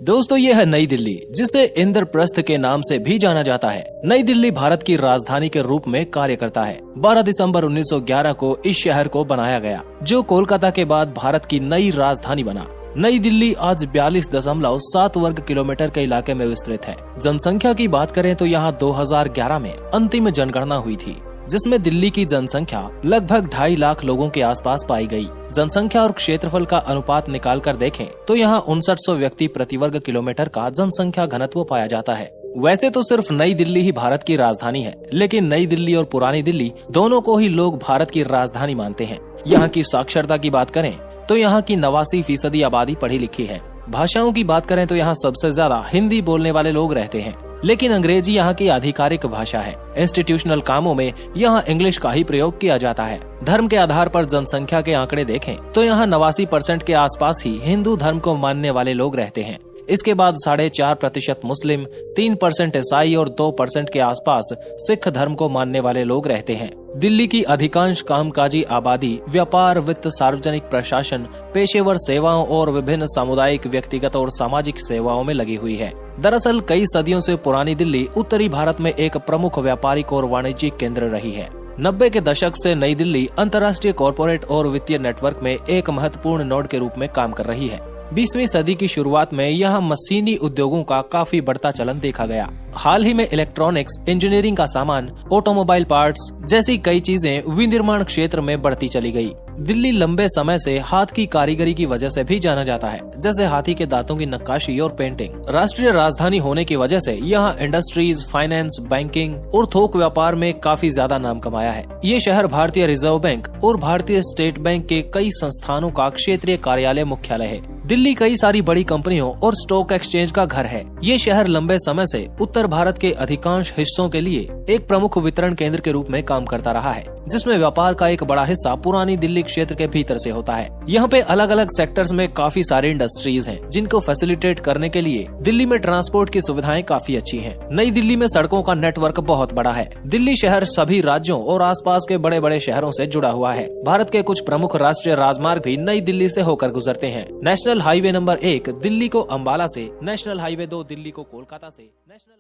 दोस्तों ये है नई दिल्ली, जिसे इंद्रप्रस्थ के नाम से भी जाना जाता है। नई दिल्ली भारत की राजधानी के रूप में कार्य करता है। 12 दिसंबर 1911 को इस शहर को बनाया गया, जो कोलकाता के बाद भारत की नई राजधानी बना। नई दिल्ली आज 42.7 वर्ग किलोमीटर के इलाके में विस्तृत है। जनसंख्या की बात करें तो यहाँ 2011 में अंतिम जनगणना हुई थी, जिसमें दिल्ली की जनसंख्या लगभग 2.5 लाख लोगों के आसपास पाई गई। जनसंख्या और क्षेत्रफल का अनुपात निकाल कर देखें तो यहाँ 5900 व्यक्ति प्रति वर्ग किलोमीटर का जनसंख्या घनत्व पाया जाता है। वैसे तो सिर्फ नई दिल्ली ही भारत की राजधानी है, लेकिन नई दिल्ली और पुरानी दिल्ली दोनों को ही लोग भारत की राजधानी मानते हैं। यहाँ की साक्षरता की बात करें तो यहाँ की 89% आबादी पढ़ी लिखी है। भाषाओं की बात करें तो यहाँ सबसे ज्यादा हिंदी बोलने वाले लोग रहते हैं, लेकिन अंग्रेजी यहाँ की आधिकारिक भाषा है। इंस्टीट्यूशनल कामों में यहाँ इंग्लिश का ही प्रयोग किया जाता है। धर्म के आधार पर जनसंख्या के आंकड़े देखें तो यहाँ 89% के आसपास ही हिंदू धर्म को मानने वाले लोग रहते हैं। इसके बाद 4.5% मुस्लिम, 3% ईसाई और 2% के आसपास सिख धर्म को मानने वाले लोग रहते हैं। दिल्ली की अधिकांश कामकाजी आबादी व्यापार, वित्त, सार्वजनिक प्रशासन, पेशेवर सेवाओं और विभिन्न सामुदायिक, व्यक्तिगत और सामाजिक सेवाओं में लगी हुई है। दरअसल कई सदियों से पुरानी दिल्ली उत्तरी भारत में एक प्रमुख व्यापारिक और वाणिज्यिक केंद्र रही है। 90 के दशक से नई दिल्ली अंतर्राष्ट्रीय कॉरपोरेट और वित्तीय नेटवर्क में एक महत्वपूर्ण नोड के रूप में काम कर रही है। 20वीं सदी की शुरुआत में यहाँ मशीनी उद्योगों का काफी बढ़ता चलन देखा गया। हाल ही में इलेक्ट्रॉनिक्स, इंजीनियरिंग का सामान, ऑटोमोबाइल पार्ट्स जैसी कई चीजें विनिर्माण क्षेत्र में बढ़ती चली गई। दिल्ली लंबे समय से हाथ की कारीगरी की वजह से भी जाना जाता है, जैसे हाथी के दांतों की नक्काशी और पेंटिंग। राष्ट्रीय राजधानी होने की वजह से यहाँ इंडस्ट्रीज, फाइनेंस, बैंकिंग और थोक व्यापार में काफी ज्यादा नाम कमाया है। ये शहर भारतीय रिजर्व बैंक और भारतीय स्टेट बैंक के कई संस्थानों का क्षेत्रीय कार्यालय मुख्यालय है। दिल्ली कई सारी बड़ी कंपनियों और स्टॉक एक्सचेंज का घर है। ये शहर लंबे समय से उत्तर भारत के अधिकांश हिस्सों के लिए एक प्रमुख वितरण केंद्र के रूप में काम करता रहा है, जिसमें व्यापार का एक बड़ा हिस्सा पुरानी दिल्ली क्षेत्र के भीतर से होता है। यहाँ पे अलग अलग सेक्टर्स में काफी सारी इंडस्ट्रीज हैं, जिनको फैसिलिटेट करने के लिए दिल्ली में ट्रांसपोर्ट की सुविधाएं काफी अच्छी हैं। नई दिल्ली में सड़कों का नेटवर्क बहुत बड़ा है। दिल्ली शहर सभी राज्यों और आसपास के बड़े बड़े शहरों से जुड़ा हुआ है। भारत के कुछ प्रमुख राष्ट्रीय राजमार्ग भी नई दिल्ली से होकर गुजरते हैं। नेशनल हाईवे नंबर 1 दिल्ली को अम्बाला से, नेशनल हाईवे 2 दिल्ली को कोलकाता से, नेशनल